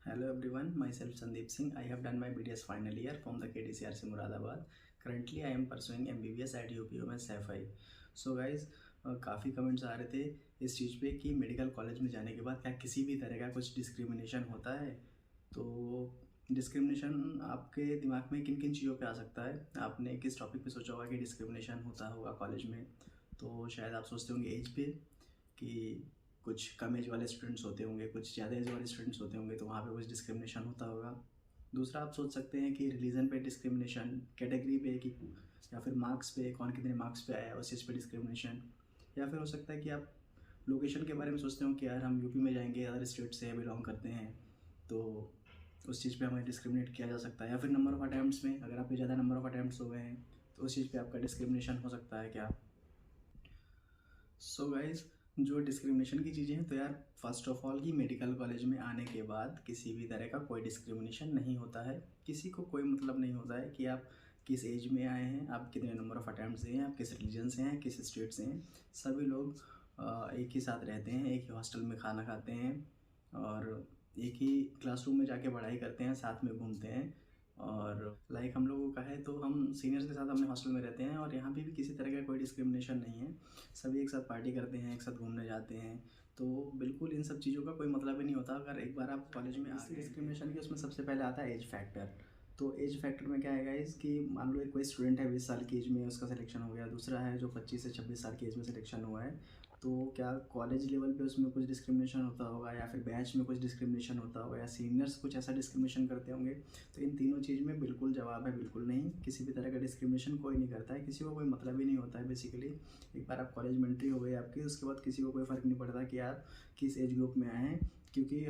Hello everyone, myself Sandeep Singh. I have done my BDS final year from the KTCRC Muradabad. Currently I am pursuing MBBS at UPM SFI. So guys, काफ़ी comments आ रहे थे इस चीज़ पे कि medical college में जाने के बाद क्या किसी भी तरह का कुछ डिस्क्रिमिनेशन होता है। तो डिस्क्रिमिनेशन आपके दिमाग में किन किन चीज़ों पे आ सकता है, आपने किस टॉपिक पे सोचा होगा कि डिस्क्रिमिनेशन होता होगा कॉलेज में। तो शायद आप सोचते होंगे एज पे कि कुछ कम एज वाले स्टूडेंट्स होते होंगे, कुछ ज़्यादा एज वाले स्टूडेंट्स होते होंगे, तो वहाँ पे कुछ डिस्क्रिमिनेशन होता होगा। दूसरा आप सोच सकते हैं कि रिलीजन पे डिस्क्रिमिनेशन, कैटेगरी पे कि या फिर मार्क्स पे, कौन कितने मार्क्स पे आया उस चीज़ पे डिस्क्रिमिनेशन। या फिर हो सकता है कि आप लोकेशन के बारे में सोचते हो कि यार हम यूपी में जाएंगे, अदर स्टेट से बिलोंग करते हैं, तो उस चीज़ पे हमें डिस्क्रिमिनेट किया जा सकता है। या फिर नंबर ऑफ़ अटैम्प्ट्स में, अगर आपके ज़्यादा नंबर ऑफ़ अटैम्प्ट्स हो गए हैं तो उस चीज़ पे आपका डिस्क्रिमिनेशन हो सकता है क्या। सो गाइज, जो डिस्क्रिमिनेशन की चीज़ें हैं, तो यार फर्स्ट ऑफ ऑल कि मेडिकल कॉलेज में आने के बाद किसी भी तरह का कोई डिस्क्रिमिनेशन नहीं होता है। किसी को कोई मतलब नहीं होता है कि आप किस एज में आए हैं, आप कितने नंबर ऑफ़ अटैम्प्ट्स दिए हैं, आप किस रिलीजन से हैं, किस स्टेट से हैं। सभी लोग एक ही साथ रहते हैं, एक ही हॉस्टल में खाना खाते हैं और एक ही क्लासरूम में जाके पढ़ाई करते हैं, साथ में घूमते हैं। और लाइक हम लोगों का है तो हम सीनियर्स के साथ अपने हॉस्टल में रहते हैं और यहाँ पे भी किसी तरह का कोई डिस्क्रिमिनेशन नहीं है। सभी एक साथ पार्टी करते हैं, एक साथ घूमने जाते हैं। तो बिल्कुल इन सब चीज़ों का कोई मतलब ही नहीं होता अगर एक बार आप कॉलेज में आ गए। डिस्क्रिमिनेशन की उसमें सबसे पहले आता है एज फैक्टर। तो एज फैक्टर में क्या है गाइस कि मान लो एक कोई स्टूडेंट है 20 साल की एज में, उसका सिलेक्शन हो गया। दूसरा है जो 25 से 26 साल की एज में सिलेक्शन हुआ है। तो क्या कॉलेज लेवल पे उसमें कुछ डिस्क्रिमिनेशन होता होगा, या फिर बैच में कुछ डिस्क्रिमिनेशन होता होगा, या सीनियर्स कुछ ऐसा डिस्क्रिमिनेशन करते होंगे। तो इन तीनों चीज़ में बिल्कुल जवाब है बिल्कुल नहीं। किसी भी तरह का डिस्क्रिमिनेशन कोई नहीं करता है, किसी को कोई मतलब ही नहीं होता है बेसिकली। एक बार आप कॉलेज में एंट्री हो गई आपकी, उसके बाद किसी को कोई फ़र्क नहीं पड़ता कि आप किस एज ग्रुप में आए हैं, क्योंकि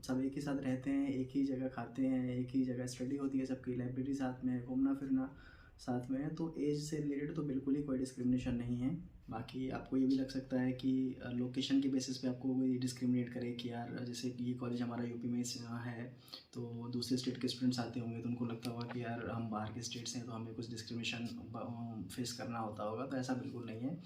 सब एक ही साथ रहते हैं, एक ही जगह खाते हैं, एक ही जगह स्टडी होती है, सबकी लाइब्रेरी साथ में है, घूमना फिरना साथ में है। तो एज से रिलेटेड तो बिल्कुल ही कोई डिस्क्रिमिनेशन नहीं है। बाकी आपको ये भी लग सकता है कि लोकेशन के बेसिस पे आपको कोई डिस्क्रिमिनेट करे कि यार जैसे कि ये कॉलेज हमारा यूपी में है, तो दूसरे स्टेट के स्टूडेंट्स आते होंगे तो उनको लगता होगा कि यार हम बाहर के स्टेट से हैं तो हमें कुछ डिस्क्रिमिनेशन फेस करना होता होगा। तो ऐसा बिल्कुल नहीं है।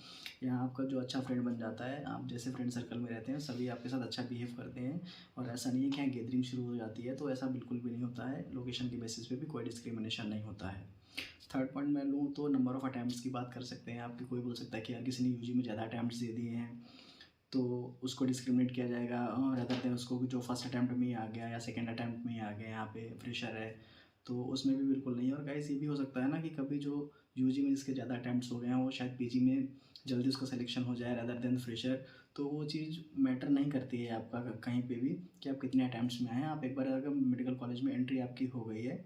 यहाँ आपका जो अच्छा फ्रेंड बन जाता है, आप जैसे फ्रेंड सर्कल में रहते हैं सभी आपके साथ अच्छा बिहेव करते हैं, और ऐसा नहीं है कि यहाँ गैदरिंग शुरू हो जाती है। तो ऐसा बिल्कुल भी नहीं होता है। लोकेशन के बेसिस पे भी कोई डिस्क्रिमिनेशन नहीं होता है। थर्ड पॉइंट मैं लूँ तो नंबर ऑफ़ अटैम्प्ट्स की बात कर सकते हैं। आपकी कोई बोल सकता है कि यार किसी ने यूजी में ज़्यादा अटैम्प्ट्स दे दिए हैं तो उसको डिस्क्रिमिनेट किया जाएगा, रदर देन उसको जो फर्स्ट अटैम्प्ट में ही आ गया या सेकंड अटैम्प्ट में ही आ गया, यहाँ पे फ्रेशर है। तो उसमें भी बिल्कुल नहीं है। और गाइस ये भी हो सकता है ना कि कभी जो यूजी में जिसके ज़्यादा अटैम्प्ट्स हो गए हैं वो शायद पीजी में जल्दी उसका सिलेक्शन हो जाए रदर देन फ्रेशर। तो वो चीज़ मैटर नहीं करती है आपका कहीं पे भी कि आप कितने अटैम्प्ट्स में आए हैं। आप एक बार अगर मेडिकल कॉलेज में एंट्री आपकी हो गई है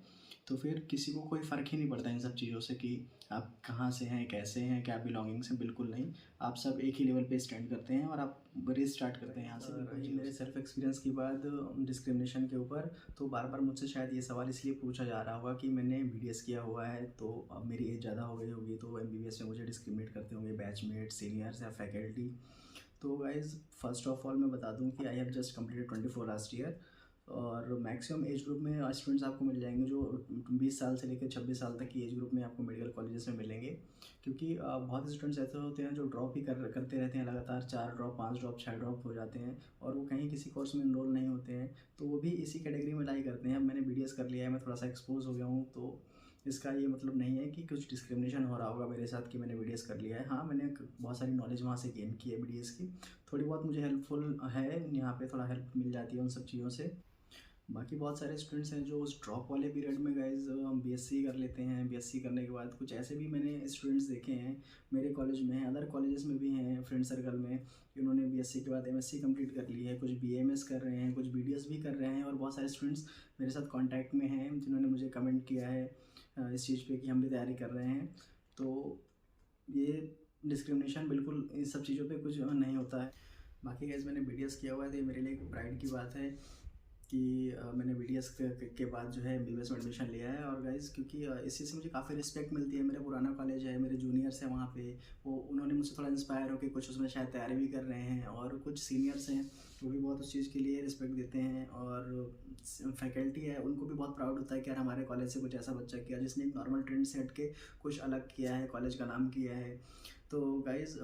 तो फिर किसी को कोई फ़र्क ही नहीं पड़ता इन सब चीज़ों से कि आप कहाँ से हैं, कैसे हैं, क्या बिलोंगिंग से, बिल्कुल नहीं। आप सब एक ही लेवल पे स्टैंड करते हैं और आप रेस स्टार्ट करते हैं यहाँ से। रही मेरे सेल्फ एक्सपीरियंस की बात डिस्क्रिमिनेशन के ऊपर, तो बार बार मुझसे शायद ये सवाल इसलिए पूछा जा रहा होगा कि मैंने बीडीएस किया हुआ है तो अब मेरी एज ज़्यादा हो गई होगी तो एमबीबीएस में मुझे डिस्क्रिमिनेट करते होंगे बैचमेट, सीनियर्स या फैकल्टी। तो गाइज़ फर्स्ट ऑफ ऑल मैं बता दूं कि I have just completed 24 last year, और मैक्सिमम एज ग्रुप में स्टूडेंट्स आपको मिल जाएंगे जो 20 साल से लेकर 26 साल तक की एज ग्रुप में आपको मेडिकल कॉलेजेस में मिलेंगे। क्योंकि बहुत स्टूडेंट्स ऐसे होते हैं जो ड्रॉप ही करते रहते हैं लगातार, 4 ड्रॉप, 5 ड्रॉप, 6 ड्रॉप हो जाते हैं और वो कहीं किसी कोर्स में इनरोल नहीं होते हैं। तो वो भी इसी कैटेगरी में लाई करते हैं। अब मैंने बीडीएस कर लिया है, मैं थोड़ा सा एक्सपोज हो गया हूँ, तो इसका ये मतलब नहीं है कि कुछ डिस्क्रिमिनेशन हो रहा होगा मेरे साथ कि मैंने बीडीएस कर लिया है। हाँ, मैंने बहुत सारी नॉलेज वहाँ से गेन की है बीडीएस की, थोड़ी बहुत मुझे हेल्पफुल है, यहाँ पे थोड़ा हेल्प मिल जाती है उन सब चीज़ों से। बाकी बहुत सारे स्टूडेंट्स हैं जो उस ड्रॉप वाले पीरियड में गाइज बीएससी कर लेते हैं। बीएससी करने के बाद कुछ ऐसे भी मैंने स्टूडेंट्स देखे हैं मेरे कॉलेज में, अदर कॉलेजेस में भी हैं फ्रेंड सर्कल में, इन्होंने बीएससी के बाद एमएससी कंप्लीट कर ली है, कुछ बीएमएस कर रहे हैं, कुछ बीडीएस भी कर रहे हैं। और बहुत सारे स्टूडेंट्स मेरे साथ कॉन्टैक्ट में हैं जिन्होंने मुझे कमेंट किया है इस चीज़ पे कि हम भी तैयारी कर रहे हैं। तो ये डिस्क्रिमिनेशन बिल्कुल इस सब चीज़ों पे कुछ नहीं होता है। बाकी गाइज मैंने बीडीएस किया हुआ है तो ये मेरे लिए एक प्राइड की बात है कि मैंने बीडीएस के बाद जो है एमबीबीएस में एडमिशन लिया है। और गाइज़ क्योंकि इस चीज़ से मुझे काफ़ी रिस्पेक्ट मिलती है। मेरा पुराना कॉलेज है, मेरे जूनियर्स हैं वहाँ पे, वो उन्होंने मुझसे थोड़ा इंस्पायर होकर कुछ उसमें शायद तैयारी भी कर रहे हैं, और कुछ सीनियर्स हैं वो भी बहुत उस चीज़ के लिए रिस्पेक्ट देते हैं, और फैकल्टी है उनको भी बहुत प्राउड होता है कि यार हमारे कॉलेज से कुछ ऐसा बच्चा किया जिसने एक नॉर्मल ट्रेंड से हट के कुछ अलग किया है, कॉलेज का नाम किया है। तो गाइज़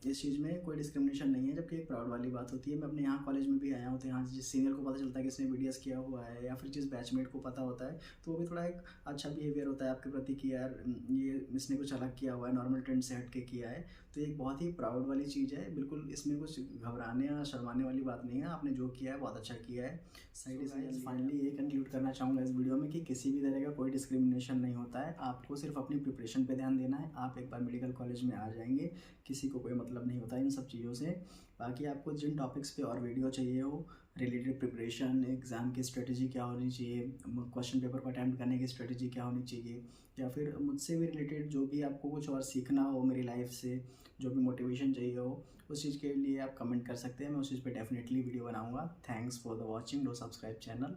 इस चीज़ में कोई डिस्क्रिमिनेशन नहीं है, जबकि एक प्राउड वाली बात होती है। मैं अपने यहाँ कॉलेज में भी आया हूँ, तो यहाँ जिस सीनियर को पता चलता है कि इसने BDS किया हुआ है, या फिर जिस बैचमेट को पता होता है, तो वो भी थोड़ा एक अच्छा बिहेवियर होता है आपके प्रति कि यार ये इसने कुछ अलग किया हुआ है, नॉर्मल ट्रेंड से हट के किया है। तो ये एक बहुत ही प्राउड वाली चीज़ है, बिल्कुल इसमें कुछ घबराने या शर्माने वाली बात नहीं है। आपने जो किया है बहुत अच्छा किया है। साइड फाइनली ये कंक्लूड करना चाहूँगा इस वीडियो में कि किसी भी तरह का कोई डिस्क्रिमिनेशन नहीं होता है। आपको सिर्फ अपनी प्रिपरेशन पे ध्यान देना है। आप एक बार मेडिकल कॉलेज में आ जाएंगे, किसी को कोई मतलब नहीं होता इन सब चीज़ों से। बाकी आपको जिन टॉपिक्स पे और वीडियो चाहिए हो, रिलेटेड प्रिपरेशन, एग्ज़ाम की स्ट्रेटजी क्या होनी चाहिए, क्वेश्चन पेपर को अटैम्प्ट करने की स्ट्रेटजी क्या होनी चाहिए, या फिर मुझसे भी रिलेटेड जो भी आपको कुछ और सीखना हो मेरी लाइफ से, जो भी मोटिवेशन चाहिए हो, उस चीज़ के लिए आप कमेंट कर सकते हैं। मैं उस चीज़ पे डेफिनेटली वीडियो बनाऊंगा। Thanks for the watching. Do subscribe channel.